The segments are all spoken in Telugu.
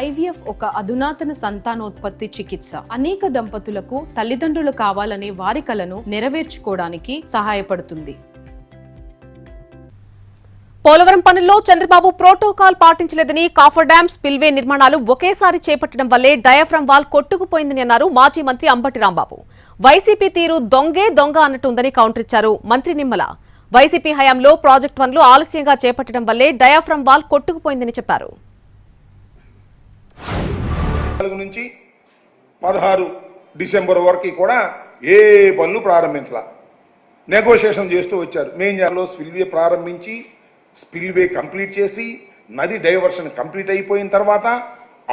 ఐవీఎఫ్ ఒక అధునాతన సంతానోత్పత్తి చికిత్స. అనేక దంపతులకు తల్లిదండ్రులు కావాలనే వారి కలను నెరవేర్చుకోవడానికి సహాయపడుతుంది. పోలవరం పనుల్లో చంద్రబాబు ప్రోటోకాల్ పాటించలేదని, కాఫర్ డ్యాం, స్పిల్వే నిర్మాణాలు ఒకేసారి చేపట్టడం వల్లే డయాఫ్రమ్ వాల్ కొట్టుకుపోయిందని అన్నారు మాజీ మంత్రి అంబటి రాంబాబు. వైసీపీ తీరు దొంగే దొంగ అన్నట్టుందని కౌంటర్ ఇచ్చారు మంత్రి నిమ్మల. వైసీపీ హయాంలో ప్రాజెక్టు పనులు ఆలస్యంగా చేపట్టడం వల్లే డయాఫ్రమ్ వాల్ కొట్టుకుపోయిందని చెప్పారు. 4 నుంచి 16 డిసెంబర్ వరకు కూడా ఏ పనులు ప్రారంభించాల, నెగోషియేషన్ చేస్తూ వచ్చారు. మెయిన్ జాలో స్పిల్వే ప్రారంభించి, స్పిల్వే కంప్లీట్ చేసి, నది డైవర్షన్ కంప్లీట్ అయిపోయిన తర్వాత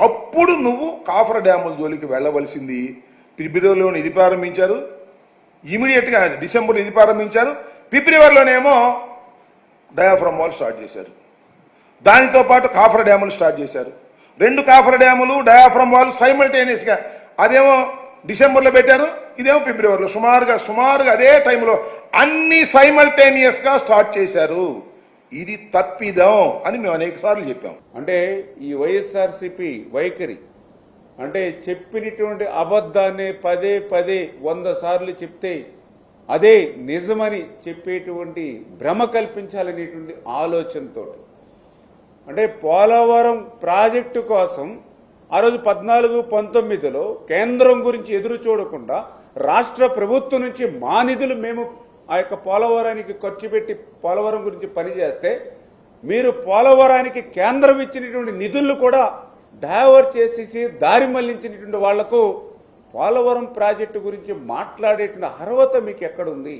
అప్పుడు నువ్వు కాఫర్ డ్యాముల జోలికి వెళ్ళవలసింది. ఫిబ్రవరిలోనే ఇది ప్రారంభించారు, ఇమీడియట్గా డిసెంబర్లో ఇది ప్రారంభించారు, ఫిబ్రవరిలోనేమో డయాఫ్రమ్ వాల్ స్టార్ట్ చేశారు. దానితో పాటు కాఫర్ డ్యాములు స్టార్ట్ చేశారు. 2 కాఫర్ డ్యాములు, డయాఫ్రమ్ వాల్ సైమల్టేనియస్గా, అదేమో డిసెంబర్లో పెట్టారు, ఇదేమో ఫిబ్రవరిలో. సుమారుగా అదే టైంలో అన్ని సైమల్టేనియస్గా స్టార్ట్ చేశారు. ఇది తప్పిదం అని మేము అనేక సార్లు చెప్పాం. అంటే ఈ వైఎస్ఆర్సీపీ వైఖరి అంటే చెప్పినటువంటి అబద్ధాన్ని పదే 100 సార్లు చెప్తే అదే నిజమని చెప్పేటువంటి భ్రమ కల్పించాలనేటువంటి ఆలోచనతో, అంటే పోలవరం ప్రాజెక్టు కోసం ఆ రోజు 14-19లో కేంద్రం గురించి ఎదురు చూడకుండా రాష్ట్ర ప్రభుత్వం నుంచి మా నిధులు మేము ఆ యొక్క పోలవరానికి ఖర్చు పెట్టి పోలవరం గురించి పనిచేస్తే, మీరు పోలవరానికి కేంద్రం ఇచ్చినటువంటి నిధులను కూడా డైవర్ట్ చేసేసి దారి మళ్లించినటువంటి వాళ్లకు పోలవరం ప్రాజెక్టు గురించి మాట్లాడేటువంటి అర్హత మీకు ఎక్కడుంది?